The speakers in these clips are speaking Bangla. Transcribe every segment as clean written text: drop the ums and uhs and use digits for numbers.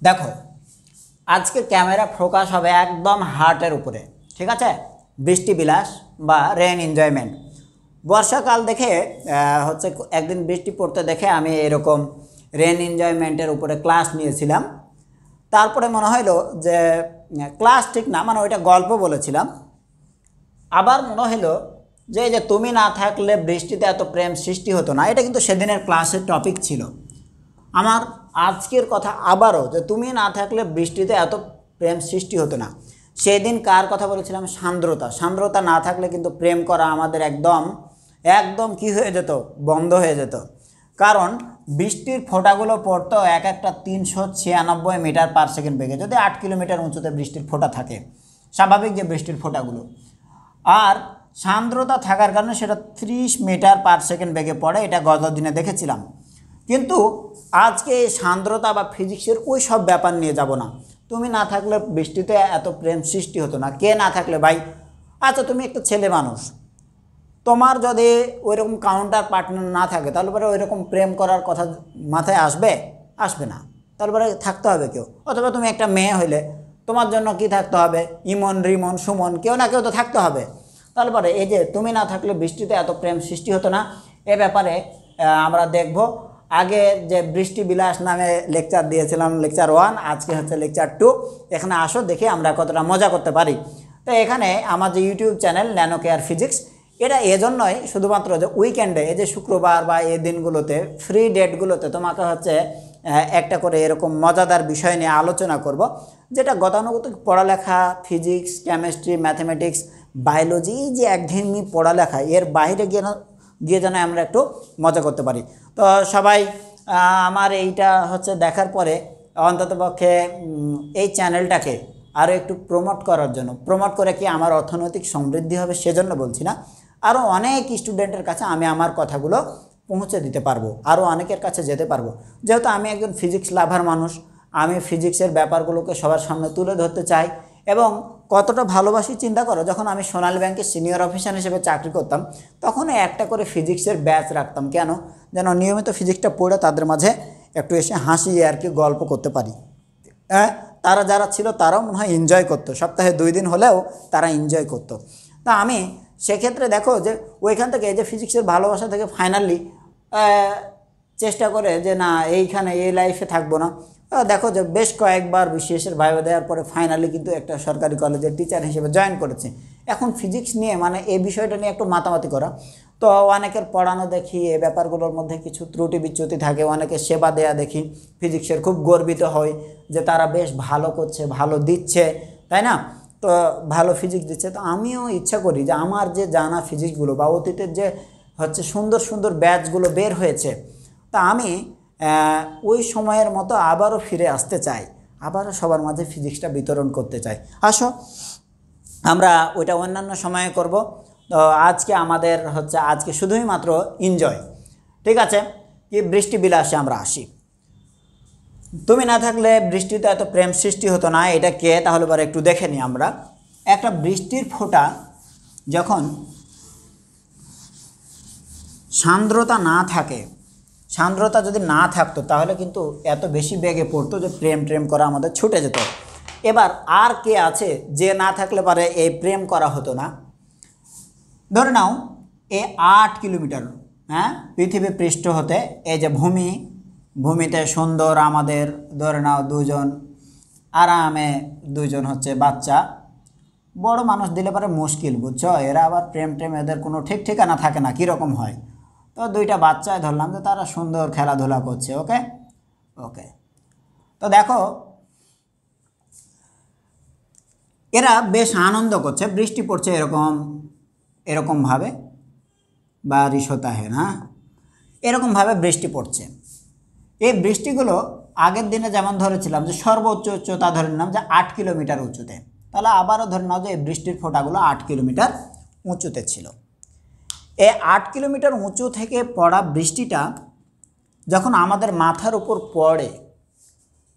দেখো আজকে ক্যামেরা ফোকাস হবে একদম হার্টের উপরে, ঠিক আছে? বৃষ্টি বিলাস বা রেন এনজয়মেন্ট। বর্ষাকাল দেখে হচ্ছে একদিন বৃষ্টি পড়তে দেখে আমি এরকম রেন এনজয়মেন্টের উপরে ক্লাস নিয়েছিলাম। তারপরে মনে হলো যে ক্লাস ঠিক না, মানে ওইটা গল্প বলেছিলাম। আবার মনে হলো যে এই যে তুমি না থাকলে বৃষ্টিতে এত প্রেম সৃষ্টি হতো না, এটা কিন্তু সেদিনের ক্লাসের টপিক ছিল। আমার আজকের কথা আবারও যে তুমি না থাকলে বৃষ্টিতে এত প্রেম সৃষ্টি হতো না। সেদিন কার কথা বলেছিলাম? সান্দ্রতা না থাকলে কিন্তু প্রেম করা আমাদের একদম একদম কি হয়ে যেত? বন্ধ হয়ে যেত। কারণ বৃষ্টির ফোঁটাগুলো পড়তো এক একটা 396 মিটার পার সেকেন্ড বেগে, যদি 8 কিলোমিটার উঁচুতে বৃষ্টির ফোঁটা থাকে, স্বাভাবিক যে বৃষ্টির ফোঁটাগুলো। আর সান্দ্রতা থাকার কারণে সেটা 30 মিটার পার সেকেন্ড বেগে পড়ে, এটা গত দিনে দেখেছিলাম। কিন্তু আজকে এই সান্দ্রতা বা ফিজিক্সের ওই সব ব্যাপার নিয়ে যাব না। তুমি না থাকলে বৃষ্টিতে এত প্রেম সৃষ্টি হতো না। কে না থাকলে ভাই? আচ্ছা তুমি একটা ছেলে মানুষ, তোমার যদি ওইরকম কাউন্টার পার্টনার না থাকে তাহলে পরে ওইরকম প্রেম করার কথা মাথায় আসবে? আসবে না। তাহলে পরে থাকতে হবে কেউ। অথবা তুমি একটা মেয়ে হইলে তোমার জন্য কি থাকতে হবে? ইমন, রিমন, সুমন, কেউ না কেউ তো থাকতে হবে। তাহলে পরে এই যে তুমি না থাকলে বৃষ্টিতে এত প্রেম সৃষ্টি হতো না, এ ব্যাপারে আমরা দেখব। আগে যে বৃষ্টি বিলাস নামে লেকচার দিয়েছিলাম, লেকচার 1, আজকে হচ্ছে লেকচার 2। এখানে আসো দেখি আমরা কতটা মজা করতে পারি। তো এখানে আমার যে ইউটিউব চ্যানেল NanoCare ফিজিক্স, এটা এজন্যই শুধুমাত্র যে উইকেন্ডে, এই যে শুক্রবার বা এই দিনগুলোতে ফ্রি ডেটগুলোতে তোমাকে হচ্ছে একটা করে এরকম মজাদার বিষয় নিয়ে আলোচনা করব, যেটা গতানুগতিক পড়ালেখা, ফিজিক্স, কেমিস্ট্রি, ম্যাথমেটিক্স, বায়োলজি, যে একঘেয়েমি পড়ালেখা, এর বাইরে গিয়ে যেন আমরা একটু মজা করতে পারি। তো সবাই আমার এইটা হচ্ছে দেখার পরে অন্ততপক্ষে এই চ্যানেলটাকে আরও একটু প্রমোট করার জন্য, প্রমোট করে কি আমার অর্থনৈতিক সমৃদ্ধি হবে সেজন্য বলছি না, আরও অনেক স্টুডেন্টের কাছে আমি আমার কথাগুলো পৌঁছে দিতে পারবো, আরও অনেকের কাছে যেতে পারবো। যেহেতু আমি একজন ফিজিক্স লাভার মানুষ, আমি ফিজিক্সের ব্যাপারগুলোকে সবার সামনে তুলে ধরতে চাই। এবং কতটা ভালোবাসি চিন্তা করো, যখন আমি সোনালী ব্যাংকের সিনিয়র অফিসার হিসেবে চাকরি করতাম তখন একটা করে ফিজিক্সের ব্যাচ রাখতাম। কেন? যেন নিয়মিত ফিজিক্সটা পড়ে তাদের মাঝে একটু এসে হাসিয়ে আর কি গল্প করতে পারি। তারা যারা ছিল তারাও মনে হয় এনজয় করতো, সপ্তাহে 2 দিন হলেও তারা এনজয় করতো। তা আমি সেক্ষেত্রে দেখো যে ওইখান থেকে এই যে ফিজিক্সের ভালোবাসা থেকে ফাইনালি চেষ্টা করে যে না এইখানে এই লাইফে থাকবো না। দেখো যে বেশ কয়েকবার বিশেষের ভাইবা দেওয়ার পরে ফাইনালি কিন্তু একটা সরকারি কলেজের টিচার হিসেবে জয়েন করেছে। এখন ফিজিক্স নিয়ে মানে এই বিষয়টা নিয়ে একটু মাতামাতি করা। তো অনেকের পড়ানো দেখি এই ব্যাপারগুলোর মধ্যে কিছু ত্রুটি বিচ্যুতি থাকে, অনেকে সেবা দেয়া দেখি, ফিজিক্সের খুব গর্বিত হয় যে তারা বেশ ভালো করছে, ভালো দিচ্ছে, তাই না? তো ভালো ফিজিক্স দিচ্ছে। তো আমিও ইচ্ছা করি যে আমার যে জানা ফিজিক্সগুলো বা অতীতের যে হচ্ছে সুন্দর সুন্দর ব্যাচগুলো বের হয়েছে, তা আমি ওই সময়ের মতো আবারও ফিরে আসতে চাই, আবারও সবার মাঝে ফিজিক্সটা বিতরণ করতে চাই। আসো আমরা ওইটা অন্যান্য সময়ে করব। তো আজকে আমাদের হচ্ছে আজকে শুধুই মাত্র এনজয়, ঠিক আছে? কি বৃষ্টি বিলাসে আমরা আসি। তুমি না থাকলে বৃষ্টিতে এত প্রেম সৃষ্টি হতো না, এটা কে? তাহলে পরে একটু দেখে নিই আমরা। একটা বৃষ্টির ফোঁটা যখন সান্দ্রতা না থাকে, সান্দ্রতা যদি না থাকতো তাহলে কিন্তু এত বেশি বেগে পড়তো যে প্রেম করা আমাদের ছুটে যেত। এবার আর কে আছে যে না থাকলে পারে এই প্রেম করা হতো না? ধরে নাও এই 8 কিলোমিটার পৃথিবী পৃষ্ঠ হতে এই যে ভূমিতে সুন্দর আমাদের ধরে নাও 2 জন আরামে, 2 জন হচ্ছে বাচ্চা, বড় মানুষ দিলে পারে মুশকিল, বুঝছো? এরা আবার প্রেম এদের কোনো ঠিক ঠিকানা থাকে না, কীরকম হয়। তো 2টা বাচ্চায় ধরলাম যে তারা সুন্দর খেলাধুলা করছে, ওকে ওকে। তো দেখো এরা বেশ আনন্দ করছে, বৃষ্টি পড়ছে এরকমভাবে, বারিশ হতা হ্যাঁ না, এরকমভাবে বৃষ্টি পড়ছে। এই বৃষ্টিগুলো আগের দিনে যেমন ধরেছিলাম যে সর্বোচ্চ উচ্চতা ধরে নিলাম যে 8 কিলোমিটার উঁচুতে, তাহলে আবারও ধরে নাও যে এই বৃষ্টির ফোঁটাগুলো 8 কিলোমিটার উঁচুতে ছিল। এই 8 কিলোমিটার উঁচু থেকে পড়া বৃষ্টিটা যখন আমাদের মাথার উপর পড়ে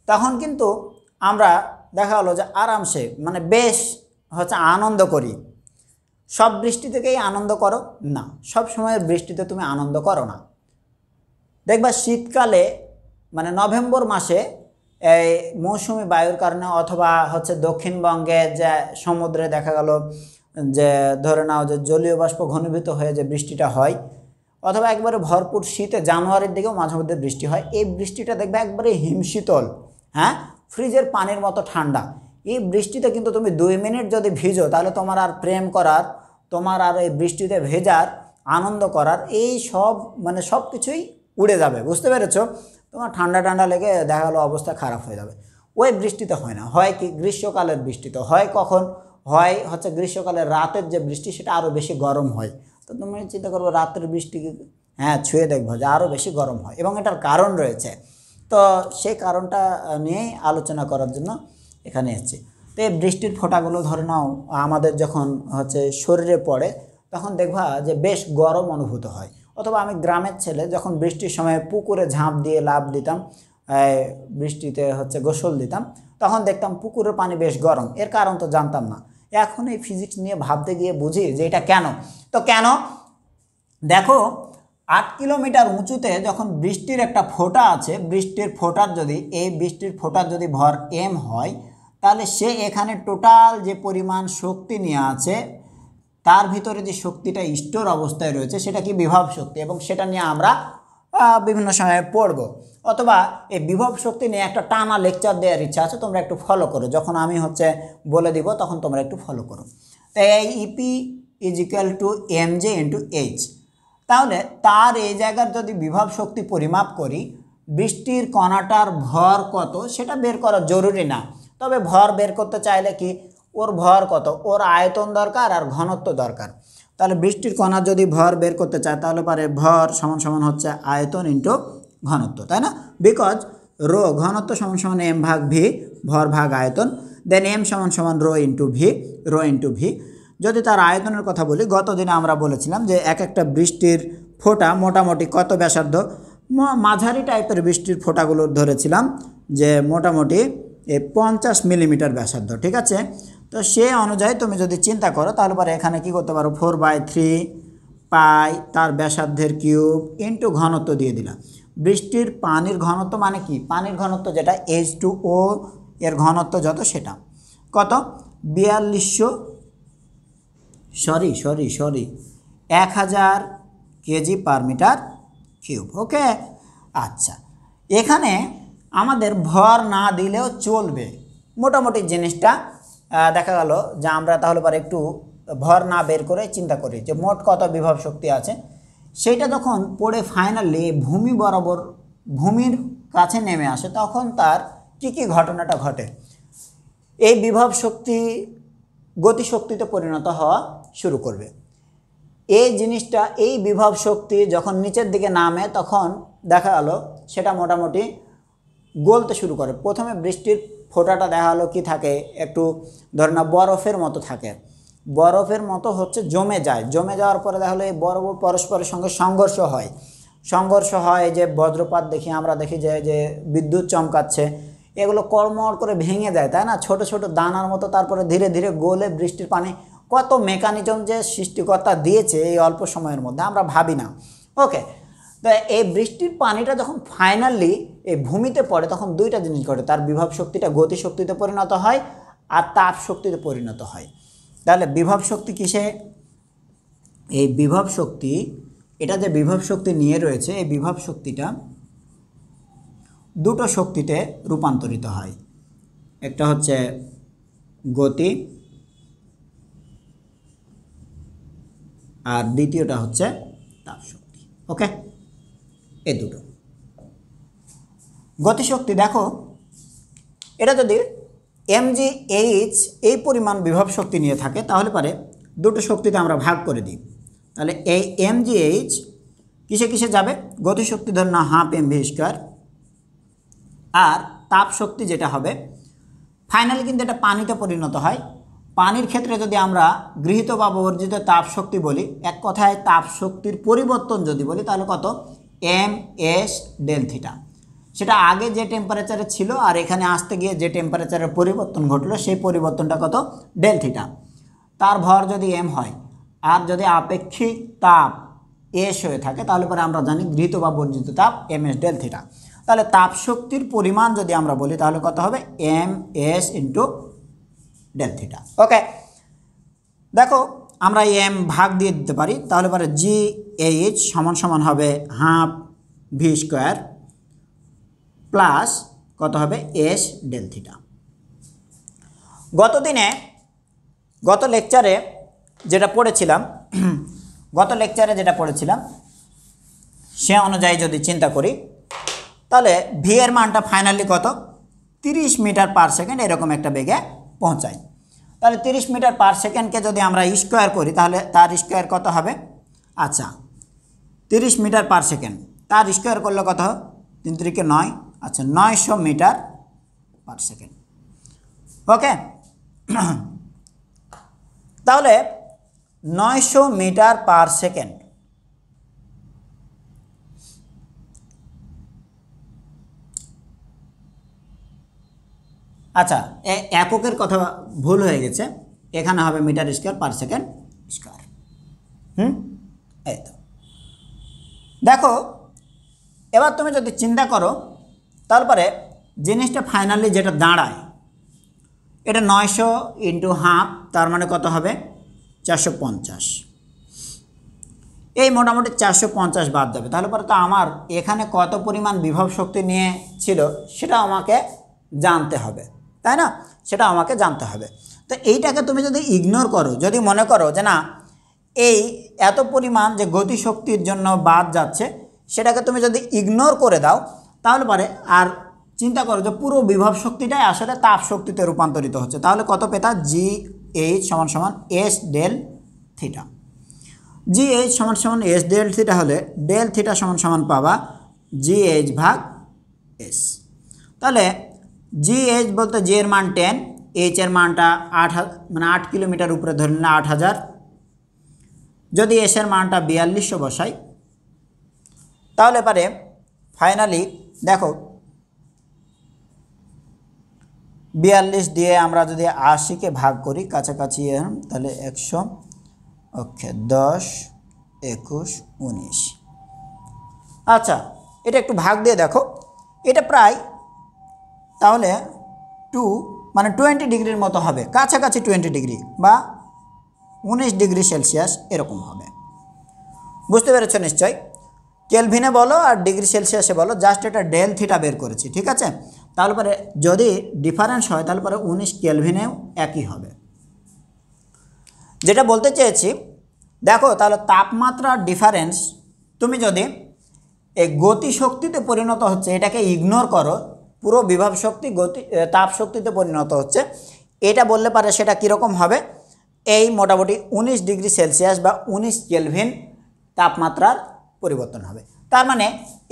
তখন কিন্তু আমরা দেখা হলো যে আরামসে মানে বেশ হচ্ছে আনন্দ করি। সব বৃষ্টি থেকেই আনন্দ করো না, সব সময়ের বৃষ্টিতে তুমি আনন্দ করো না। দেখবা শীতকালে মানে নভেম্বর মাসে এই মৌসুমি বায়ুর কারণে অথবা হচ্ছে দক্ষিণবঙ্গে যে সমুদ্রে দেখা গেল যে ধরে নাও যে জলীয় বাষ্প ঘনীভূত হয়ে যে বৃষ্টিটা হয়, অথবা একবারে ভরপুর শীতে জানুয়ারির দিকেও মাঝে মধ্যে বৃষ্টি হয়, এই বৃষ্টিটা দেখবে একবারে হিমশীতল, হ্যাঁ, ফ্রিজের পানির মতো ঠান্ডা। এই বৃষ্টিতে কিন্তু তুমি 2 মিনিট যদি ভিজো তাহলে তোমার আর প্রেম করার, তোমার আর এই বৃষ্টিতে ভেজার, আনন্দ করার এই সব মানে সব কিছুই উড়ে যাবে, বুঝতে পেরেছো? তোমার ঠান্ডা ঠান্ডা লেগে দেখা গেলো অবস্থা খারাপ হয়ে যাবে। ওই বৃষ্টিতে হয় না, হয় কি গ্রীষ্মকালের বৃষ্টিতে হয়, কখন হয় হচ্ছে গ্রীষ্মকালের রাতের যে বৃষ্টি সেটা আরও বেশি গরম হয়। তো তুমি চিন্তা করবো রাতের বৃষ্টি, হ্যাঁ ছুঁয়ে দেখবো যে আরও বেশি গরম হয়, এবং এটার কারণ রয়েছে। তো সেই কারণটা নিয়েই আলোচনা করার জন্য এখানে এসেছি। তো এই বৃষ্টির ফোঁটাগুলো ধরে নাও আমাদের যখন হচ্ছে শরীরে পড়ে তখন দেখবা যে বেশ গরম অনুভূত হয়। অথবা আমি গ্রামের ছেলে, যখন বৃষ্টির সময় পুকুরে ঝাঁপ দিয়ে লাফ দিতাম, বৃষ্টিতে হচ্ছে গোসল দিতাম, তখন দেখতাম পুকুরের পানি বেশ গরম। এর কারণ তো জানতাম না, এখন এই ফিজিক্স নিয়ে ভাবতে গিয়ে বুঝি যে এটা কেন। তো কেন দেখো, 8 কিলোমিটার উঁচুতে যখন বৃষ্টির একটা ফোঁটা আছে, বৃষ্টির ফোঁটার যদি এই বৃষ্টির ফোঁটার যদি ভর m হয়, তাহলে সে এখানে টোটাল যে পরিমাণ শক্তি নিয়ে আছে তার ভিতরে যে শক্তিটা স্টোর অবস্থায় রয়েছে সেটা কি বিভব শক্তি, এবং সেটা নিয়ে আমরা বিভিন্ন সময়ে পড়ব। অথবা এই বিভব শক্তি নিয়ে একটা টানা লেকচার দেওয়ার ইচ্ছা আছে, তোমরা একটু ফলো করো, যখন আমি হচ্ছে বলে দিব তখন তোমরা একটু ফলো করো। তাই এই EP is equal to mj into H. তাহলে তার এই জায়গার যদি বিভব শক্তি পরিমাপ করি, বৃষ্টির কণাটার ভর কত সেটা বের করা জরুরি না, তবে ভর বের করতে চাইলে কি ওর ভর কত, ওর আয়তন দরকার আর ঘনত্ব দরকার। তাহলে বৃষ্টির কণা যদি ভর বের করতে চায় তাহলে পারে ভর সমান সমান হচ্ছে আয়তন ইন্টু ঘনত্ব, তাই না? বিকজ রো ঘনত্ব সমান সমান m ভাগ ভি, ভর ভাগ আয়তন, দেন m সমান সমান rho into V, rho into V. যদি তার আয়তনের কথা বলি, গত দিনে আমরা বলেছিলাম যে এক একটা বৃষ্টির ফোঁটা মোটামুটি কত ব্যাসার্ধ, মাঝারি টাইপের বৃষ্টির ফোঁটাগুলো ধরেছিলাম যে মোটামুটি 50 মিলিমিটার ব্যাসার্ধ, ঠিক আছে? তো সে অনুযায়ী তুমি যদি চিন্তা করো তাহলে পরে এখানে কি করতে পারো, 4/3 পাই তার ব্যাসার্ধের কিউব ইন্টু ঘনত্ব দিয়ে দিলাম। বৃষ্টির পানির ঘনত্ব মানে কি, পানির ঘনত্ব যেটা H2O এর ঘনত্ব যত সেটা কত, 1000 কেজি পার মিটার কিউব। ওকে, আচ্ছা, এখানে আমাদের ভর না দিলেও চলবে, মোটামুটি জিনিসটা দেখা গেল যে আমরা তাহলে পরে একটু ভর না বের করে চিন্তা করি যে মোট কত বিভব শক্তি আছে। সেইটা যখন পড়ে ফাইনালি ভূমি বরাবর ভূমির কাছে নেমে আসে তখন তার কি ঘটনাটা ঘটে, এই বিভব শক্তি গতিশক্তিতে পরিণত হওয়া শুরু করবে। এই জিনিসটা, এই বিভব শক্তি যখন নিচের দিকে নামে তখন দেখা গেল সেটা মোটামুটি গলতে শুরু করে। প্রথমে বৃষ্টির ফোঁটাটা দেখা গেলো কি থাকে, একটু ধরে না বরফের মতো থাকে, বরফের মতো হচ্ছে জমে যায়, জমে যাওয়ার পরে দেখা গেলো এই বরফ পরস্পরের সঙ্গে সংঘর্ষ হয়, যে বজ্রপাত দেখি আমরা, দেখি যে বিদ্যুৎ চমকাচ্ছে, এগুলো কড়মড় করে ভেঙে যায়, তাই না, ছোট ছোট দানার মতো, তারপরে ধীরে ধীরে গলে বৃষ্টির পানি, কত মেকানিজম যে সৃষ্টিকর্তা দিয়েছে এই অল্প সময়ের মধ্যে আমরা ভাবি না। ওকে, তো এই বৃষ্টির পানিটা যখন ফাইনালি এই ভূমিতে পড়ে তখন দুইটা জিনিস ঘটে, তার বিভব শক্তিটা গতিশক্তিতে পরিণত হয় আর তাপ শক্তিতে পরিণত হয়। তাহলে বিভব শক্তি কিসে, এই বিভব শক্তি, এটা যে বিভব শক্তি নিয়ে রয়েছে এই বিভব শক্তিটা দুটো শক্তিতে রূপান্তরিত হয়, একটা হচ্ছে গতি আর দ্বিতীয়টা হচ্ছে তাপ শক্তি। ওকে, এই দুটো গতিশক্তি দেখো, এটা যদি mgh এই পরিমাণ বিভব শক্তি নিয়ে থাকে তাহলে পারে দুটো শক্তিতে আমরা ভাগ করে দিই, তাহলে এই mgh কিসে কিসে যাবে, গতিশক্তি ধর না হাফ mv², আর তাপ শক্তি যেটা হবে ফাইনালি কিন্তু এটা পানিতে পরিণত হয়। পানির ক্ষেত্রে যদি আমরা গৃহীত বা বর্জিত তাপ শক্তি বলি, এক কথায় তাপ শক্তির পরিবর্তন যদি বলি তাহলে কত, ms ডেল থিটা, সেটা আগে যে টেম্পারেচারে ছিল আর এখানে আসতে গিয়ে যে টেম্পারেচারের পরিবর্তন ঘটলো সেই পরিবর্তনটা কত, ডেল থিটা। তার ভর যদি m হয় আর যদি আপেক্ষিক তাপ s হয়ে থাকে তাহলে পরে আমরা জানি গৃহীত বা বর্জিত তাপ ms ডেল থিটা। তাহলে তাপ শক্তির পরিমাণ যদি আমরা বলি তাহলে কত হবে ms ইন্টু ডেল থিটা। ওকে, দেখো আমরা এম ভাগ দিয়ে দিতে পারি, তাহলে পরে GH সমান সমান হবে হাফ ভি স্কোয়ার প্লাস কত হবে এস ডেল থিটা। গত লেকচারে যেটা পড়েছিলাম সে অনুযায়ী যদি চিন্তা করি তাহলে ভি এর মানটা ফাইনালি কত 30 মিটার পার সেকেন্ড এরকম একটা বেগে পৌঁছায়। তাহলে 30 মিটার পার সেকেন্ডকে যদি আমরা স্কোয়ার করি তাহলে তার স্কোয়ার কত হবে, আচ্ছা 30 মিটার পার সেকেন্ড তার স্কোয়ার করলে কত হবে 3 3 9, আচ্ছা 900 মিটার পার সেকেন্ড। ওকে, তাহলে 900 মিটার পার সেকেন্ড, আচ্ছা এককের কথা ভুল হয়ে গেছে, এখানে হবে metre square per second square. এই তো দেখো, এবার তুমি যদি চিন্তা করো তারপরে জিনিসটা ফাইনালি যেটা দাঁড়ায় এটা 900 ইন্টু হাফ, তার মানে কত হবে 450। এই মোটামুটি 450 বাদ যাবে, তাহলে পরে তো আমার এখানে কত পরিমাণ বিভব শক্তি নিয়ে ছিল সেটা আমাকে জানতে হবে, তাই না? সেটা আমাকে জানতে হবে। তো এইটাকে তুমি যদি ইগনোর করো, যদি মনে করো যে না এই এত পরিমাণ যে গতিশক্তির জন্য বাদ যাচ্ছে সেটাকে তুমি যদি ইগনোর করে দাও তাহলে পরে আর চিন্তা করো যে পুরো বিভব শক্তিটাই আসলে তাপ শক্তিতে রূপান্তরিত হচ্ছে, তাহলে কত পেতা GH সমান সমান এস ডেল থিটা। GH সমান সমান এস ডেল থিটা হলে ডেল থিটা সমান সমান পাবা GH ভাগ এস। তাহলে GH বলতে G এর মান 10, H এর মানটা 8 কিলোমিটার উপরে ধরে নিলে 8000, যদি এস এর মানটা 4200 বসাই তাহলে পারে ফাইনালি দেখো 42 দিয়ে আমরা যদি 80কে ভাগ করি কাছাকাছি তাহলে 100, ওকে 10 21 19, আচ্ছা এটা একটু ভাগ দিয়ে দেখো, এটা প্রায় তাহলে 20 ডিগ্রির মতো হবে, কাছাকাছি 20 ডিগ্রি বা 19 ডিগ্রি সেলসিয়াস এরকম হবে। বুঝতে পেরেছ নিশ্চয়? কেলভিনে বলো আর ডিগ্রি সেলসিয়াসে বলো, জাস্ট এটা ডেল থিটা বের করেছি, ঠিক আছে? তাহলে পরে যদি ডিফারেন্স হয় তাহলে পরে 19 কেলভিনেও একই হবে। যেটা বলতে চেয়েছি দেখো, তাহলে তাপমাত্রার ডিফারেন্স তুমি যদি এই গতি শক্তিতে পরিণত হচ্ছে এটাকে ইগনোর করো, পুরো বিভব শক্তি তাপ শক্তিতে পরিণত হচ্ছে এটা বললে পারে সেটা কীরকম হবে, এই মোটামুটি 19 ডিগ্রি সেলসিয়াস বা 19 কেলভিন তাপমাত্রার পরিবর্তন হবে। তার মানে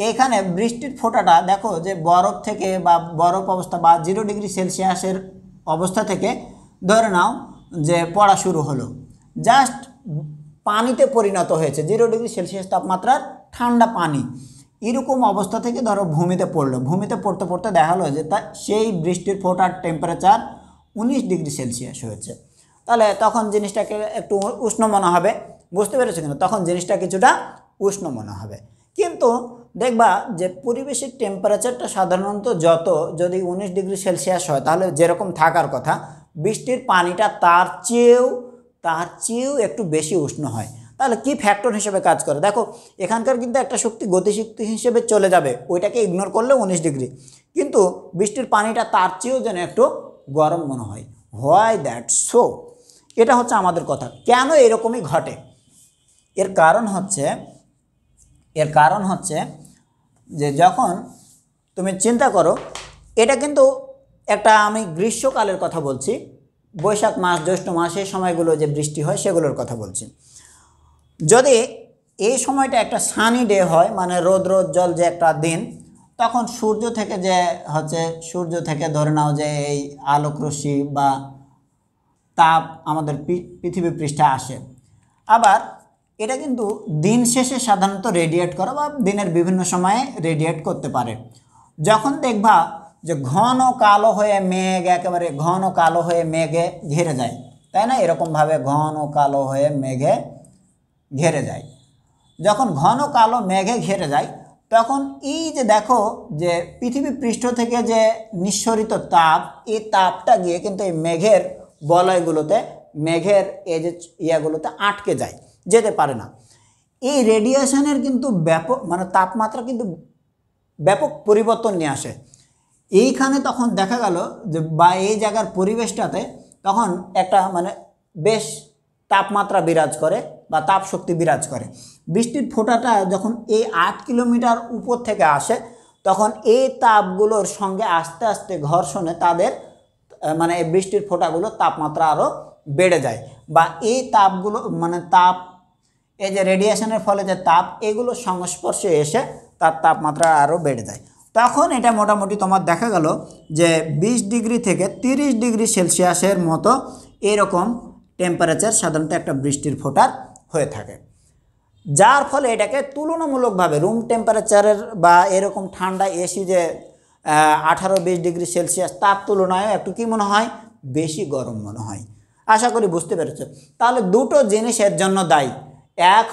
এখানে বৃষ্টির ফোঁটাটা দেখো যে বরফ থেকে বা বরফ অবস্থা বা 0 ডিগ্রি সেলসিয়াসের অবস্থা থেকে ধরে নাও যে পড়া শুরু হলো, জাস্ট পানিতে পরিণত হয়েছে 0 ডিগ্রি সেলসিয়াস তাপমাত্রার ঠান্ডা পানি, এরকম অবস্থা থেকে ধরো ভূমিতে পড়লো, ভূমিতে পড়তে পড়তে দেখা হলো যে সেই বৃষ্টির ফোঁটার টেম্পারেচার 19 ডিগ্রি সেলসিয়াস হয়েছে, তাহলে তখন জিনিসটাকে একটু উষ্ণ মনে হবে। বুঝতে পেরেছো কিনা? তখন জিনিসটা কিছুটা উষ্ণ মনে হবে, কিন্তু দেখবা যে পরিবেশের টেম্পারেচারটা সাধারণত যদি 19 ডিগ্রি সেলসিয়াস হয় তাহলে যেরকম থাকার কথা বৃষ্টির পানিটা তার চেয়েও একটু বেশি উষ্ণ হয়। তাহলে কি ফ্যাক্টর হিসেবে কাজ করে দেখো, এখানকার কিন্তু একটা শক্তি গতিশক্তি হিসেবে চলে যাবে, ওইটাকে ইগনোর করলে 19 ডিগ্রি, কিন্তু বৃষ্টির পানিটা তার চেয়েও যেন একটু গরম মনে হয়। Why that so? এটা হচ্ছে আমাদের কথা, কেন এরকমই ঘটে? এর কারণ হচ্ছে যে যখন তুমি চিন্তা করো, এটা কিন্তু একটা আমি গ্রীষ্মকালের কথা বলছি, বৈশাখ মাস জ্যৈষ্ঠ মাস এই সময়গুলো যে বৃষ্টি হয় সেগুলোর কথা বলছি। যদি এই সময়টা একটা সানি ডে হয়, মানে রৌদ্রোজ্জ্বল যে একটা দিন, তখন সূর্য থেকে ধরে নাও যে এই আলোক রশ্মি বা তাপ আমাদের পৃথিবী পৃষ্ঠে আসে। আবার এটা কিন্তু দিন শেষে সাধারণত রেডিয়েট করে বা দিনের বিভিন্ন সময়ে রেডিয়েট করতে পারে। যখন দেখবা যে ঘন কালো হয়ে মেঘে ঘিরে যায়, তাই না? এরকমভাবে ঘন কালো হয়ে মেঘে ঘিরে যায়। যখন ঘন কালো মেঘে ঘিরে যায় তখন এই যে দেখো যে পৃথিবী পৃষ্ঠ থেকে যে নিঃসরিত তাপ, এই তাপটা গিয়ে কিন্তু এই মেঘের বলয়গুলোতে, মেঘের এই যে ইয়াগুলোতে আটকে যায়, যেতে পারে না। এই রেডিয়েশনের কিন্তু ব্যাপক মানে তাপমাত্রা কিন্তু ব্যাপক পরিবর্তন নিয়ে আসে। এইখানে তখন দেখা গেল যে বা এই জায়গার পরিবেশটাতে তখন একটা মানে বেশ তাপমাত্রা বিরাজ করে বা তাপ শক্তি বিরাজ করে। বৃষ্টির ফোঁটাটা যখন এই 8 কিলোমিটার উপর থেকে আসে তখন এই তাপগুলোর সঙ্গে আস্তে আস্তে ঘর্ষণে তাদের মানে এই বৃষ্টির ফোঁটাগুলো তাপমাত্রা আরও বেড়ে যায়, বা এই তাপগুলো মানে তাপ এই যে রেডিয়েশনের ফলে যে তাপ এগুলোর সংস্পর্শে এসে তার তাপমাত্রা আরও বেড়ে যায়। তখন এটা মোটামুটি তোমার দেখা গেল যে 20 ডিগ্রি থেকে 30 ডিগ্রি সেলসিয়াসের মতো এরকম টেম্পারেচার সাধারণত একটা বৃষ্টির ফোঁটার হয়ে থাকে, যার ফলে এটাকে তুলনামূলকভাবে রুম টেম্পারেচারের বা এরকম ঠান্ডা এসি যে 18-20 ডিগ্রি সেলসিয়াস তার তুলনায় একটু কি মনে হয়, বেশি গরম মনে হয়। আশা করি বুঝতে পেরেছ। তাহলে দুটো জিনিস এর জন্য দায়ী। এক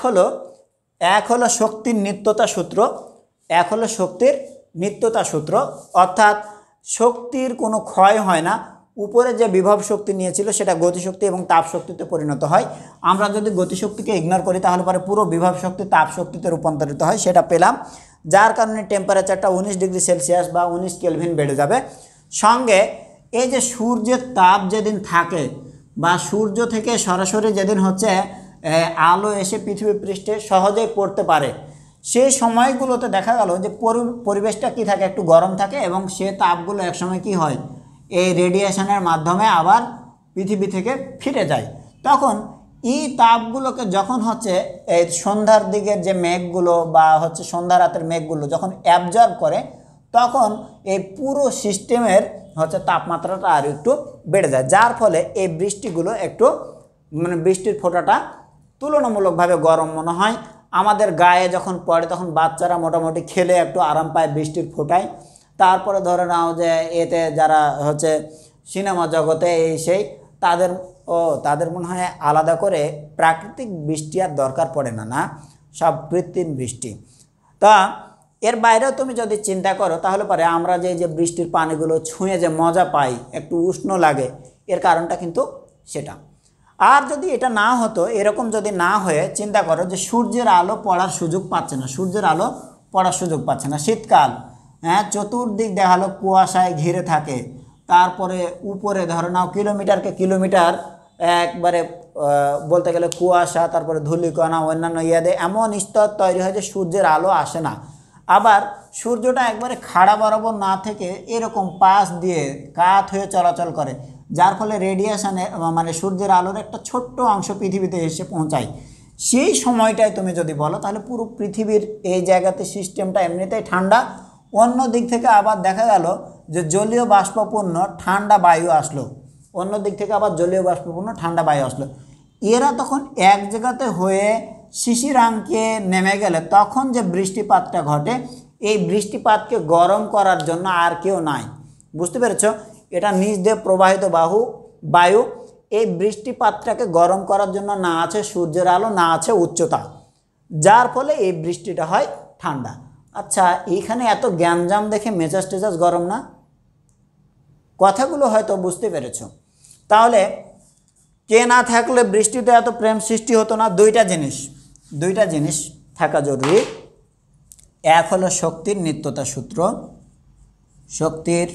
হলো শক্তির নিত্যতা সূত্র, এক হলো শক্তির নিত্যতা সূত্র, অর্থাৎ শক্তির কোনো ক্ষয় হয় না। উপরে যে বিভব শক্তি নিয়েছিল সেটা গতিশক্তি এবং তাপ শক্তিতে পরিণত হয়। আমরা যদি গতিশক্তিকে ইগনোর করি তাহলে পরে পুরো বিভব শক্তি তাপ শক্তিতে রূপান্তরিত হয়, সেটা পেলাম। যার কারণে টেম্পারেচারটা 19 ডিগ্রি সেলসিয়াস বা 19 কেলভিন বেড়ে যাবে। সঙ্গে এই যে সূর্যের তাপ যেদিন থাকে বা সূর্য থেকে সরাসরি যেদিন হচ্ছে আলো এসে পৃথিবী পৃষ্ঠে সহজেই পড়তে পারে, সেই সময়গুলোতে দেখা গেল যে পরিবেশটা কি থাকে, একটু গরম থাকে এবং সে তাপগুলো একসময় কি হয়, এই রেডিয়েশনের মাধ্যমে আবার পৃথিবী থেকে ফিরে যায়। তখন এই তাপগুলোকে যখন হচ্ছে এই সন্ধ্যার দিকের যে মেঘগুলো বা হচ্ছে সন্ধ্যা রাতের মেঘগুলো যখন অ্যাবজর্ব করে, তখন এই পুরো সিস্টেমের হচ্ছে তাপমাত্রাটা আর একটু বেড়ে যায়, যার ফলে এই বৃষ্টিগুলো একটু মানে বৃষ্টির ফোঁটাটা তুলনামূলকভাবে গরম মনে হয়। আমাদের গায়ে যখন পড়ে তখন বাচ্চারা মোটামুটি খেলে একটু আরাম পায় বৃষ্টির ফোঁটায়। তারপরে ধরে নাও যে এতে যারা হচ্ছে সিনেমা জগতে এই সেই তাদের মনে হয় আলাদা করে প্রাকৃতিক বৃষ্টি আর দরকার পড়ে না, না সব কৃত্রিম বৃষ্টি। তা এর বাইরেও তুমি যদি চিন্তা করো তাহলে পরে আমরা যে বৃষ্টির পানিগুলো ছুঁয়ে যে মজা পাই, একটু উষ্ণ লাগে, এর কারণটা কিন্তু সেটা। আর যদি এটা না হতো, এরকম যদি না হয়ে চিন্তা করো যে সূর্যের আলো পড়ার সুযোগ পাচ্ছে না, সূর্যের আলো পড়ার সুযোগ পাচ্ছে না, শীতকাল, হ্যাঁ, চতুর্দিক দেখালো কুয়াশায় ঘিরে থাকে, তারপরে উপরে ধরে নাও কিলোমিটারকে কিলোমিটার একবারে বলতে গেলে কুয়াশা, তারপরে ধূলিকণা অন্যান্য ইয়াদে এমন স্তর তৈরি হয় যে সূর্যের আলো আসে না। আবার সূর্যটা একবারে খাড়া বরাবর না থেকে এরকম পাশ দিয়ে কাত হয়ে চলাচল করে, যার ফলে রেডিয়েশনে মানে সূর্যের আলোর একটা ছোট্ট অংশ পৃথিবীতে এসে পৌঁছায়। সেই সময়টায় তুমি যদি বলো তাহলে পুরো পৃথিবীর এই জায়গাতে সিস্টেমটা এমনিতেই ঠান্ডা। অন্য দিক থেকে আবার দেখা গেল যে জলীয় বাষ্পপূর্ণ ঠান্ডা বায়ু আসলো, অন্য দিক থেকে আবার জলীয় বাষ্পপূর্ণ ঠান্ডা বায়ু আসলো, এরা তখন এক জায়গাতে হয়ে শিশিরাঙ্কে নেমে গেলে তখন যে বৃষ্টিপাতটা ঘটে, এই বৃষ্টিপাতকে গরম করার জন্য আর কেউ নাই। বুঝতে পেরেছ? এটা নিজ দিয়ে প্রবাহিত বায়ু এই বৃষ্টিপাতটাকে গরম করার জন্য না আছে সূর্যের আলো, না আছে উচ্চতা, যার ফলে এই বৃষ্টিটা হয় ঠান্ডা। আচ্ছা, এইখানে এত গ্যামজাম দেখে মেজাজ টেজাজ গরম না? কথাগুলো হয়তো বুঝতে পেরেছ। তাহলে কে না থাকলে বৃষ্টিতে এত প্রেম সৃষ্টি হতো না। দুইটা জিনিস থাকা জরুরি। এক হলো শক্তির নিত্যতা সূত্র, শক্তির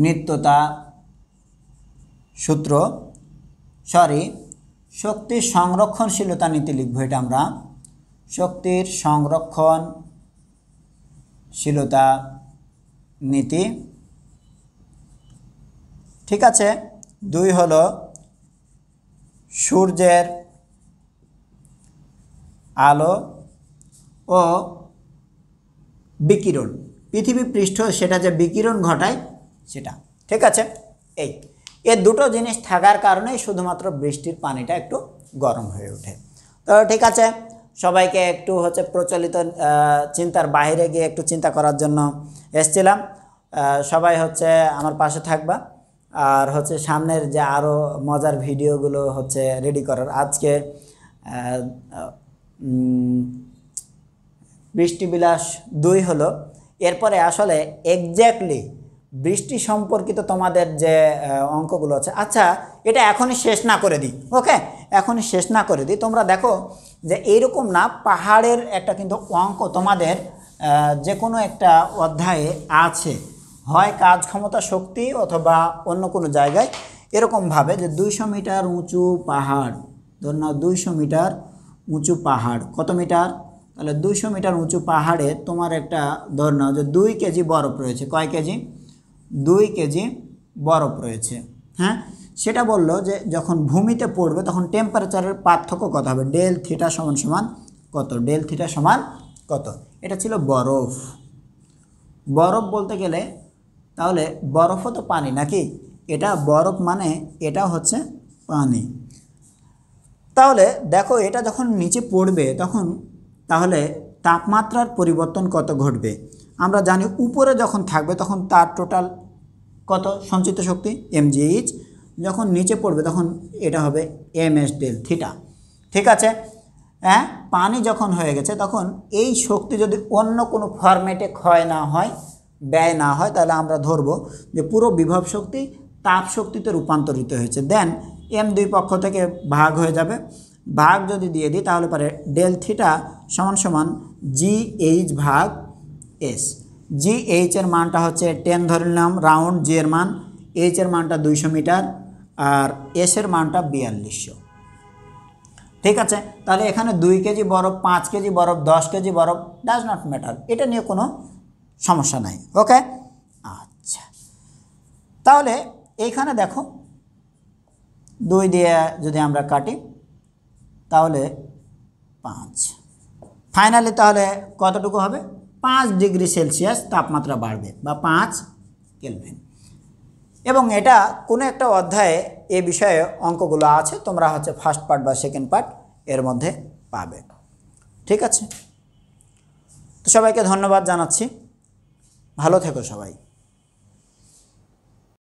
নিত্যতা সূত্র, শক্তির সংরক্ষণশীলতা নীতি লিখব এটা আমরা, শক্তির সংরক্ষণশীলতা নীতি, ঠিক আছে। দুই হলো সূর্যের আলো ও বিকিরণ, পৃথিবী পৃষ্ঠ সেটা যে বিকিরণ ঘটায় সেটা, ঠিক আছে। এই দুটো জিনিস থাকার কারণেই শুধুমাত্র বৃষ্টির পানিটা একটু গরম হয়ে ওঠে। তো ঠিক আছে, সবাইকে একটু হচ্ছে প্রচলিত চিন্তার বাইরে গিয়ে একটু চিন্তা করার জন্য এসেছিলাম। সবাই হচ্ছে আমার পাশে থাকবা, আর হচ্ছে সামনের যে আরও মজার ভিডিওগুলো হচ্ছে রেডি করার। আজকে বৃষ্টিবিলাস 2 হলো। এরপরে আসলে এক্স্যাক্টলি বৃষ্টি সম্পর্কিত তোমাদের যে অঙ্কগুলো আছে, আচ্ছা এটা এখনই শেষ না করে দিই, ওকে এখনই শেষ না করে দিই। তোমরা দেখো যে এইরকম না, পাহাড়ের একটা কিন্তু অঙ্ক তোমাদের যে কোনো একটা অধ্যায়ে আছে, হয় কাজ ক্ষমতা শক্তি অথবা অন্য কোনো জায়গায় এরকমভাবে যে 200 মিটার উঁচু পাহাড়, ধর না 200 মিটার উঁচু পাহাড়, কত মিটার, তাহলে 200 মিটার উঁচু পাহাড়ে তোমার একটা ধর নাও যে 2 কেজি বরফ রয়েছে, কয় কেজি, 2 কেজি বরফ রয়েছে। হ্যাঁ, সেটা বললো যে যখন ভূমিতে পড়বে তখন টেম্পারেচারের পার্থক্য কত হবে, ডেল থিটা সমান সমান কত, ডেল থিটা সমান কত। এটা ছিল বরফ। বরফ বলতে গেলে তাহলে বরফও তো পানি নাকি, এটা বরফ মানে এটা হচ্ছে পানি। তাহলে দেখো এটা যখন নিচে পড়বে তখন তাহলে তাপমাত্রার পরিবর্তন কত ঘটবে। আমরা জানি উপরে যখন থাকবে তখন তার টোটাল কত সঞ্চিত শক্তি mgh, যখন নিচে পড়বে তখন এটা হবে ms ডেল থিটা। ঠিক আছে, হ্যাঁ, পানি যখন হয়ে গেছে তখন এই শক্তি যদি অন্য কোনো ফরম্যাটে ক্ষয় না হয়, ব্যয় না হয়, তাহলে আমরা ধরবো যে পুরো বিভব শক্তি তাপ শক্তিতে রূপান্তরিত হয়েছে। দেন m দুই পক্ষ থেকে ভাগ হয়ে যাবে, ভাগ যদি দিয়ে দিই তাহলে পরে ডেল থিটা সমান সমান gh ভাগ s। gh এর মানটা হচ্ছে 10 ধরে নিলাম রাউন্ড, g এর মান, h এর মানটা 200 মিটার আর s এর মানটা 4200। ঠিক আছে, তাহলে এখানে 2 কেজি বরফ, 5 কেজি বরফ, 10 কেজি বরফ, ডাজ নট ম্যাটার, এটা নিয়ে কোনো সমস্যা নাই। ওকে, আচ্ছা তাহলে এইখানে দেখো 2 দিয়ে যদি আমরা কাটি তাহলে 5, ফাইনালি তাহলে কতটুকু হবে, 5 ডিগ্রি সেলসিয়াস তাপমাত্রা বাড়বে বা 5 কেলভিন। এবং এটা কোনো একটা অধ্যায়ে এ বিষয়ে অঙ্কগুলো আছে, তোমরা হচ্ছে ফার্স্ট পার্ট বা সেকেন্ড পার্ট এর মধ্যে পাবে। ঠিক আছে, তো সবাইকে ধন্যবাদ জানাচ্ছি, ভালো থেকো সবাই।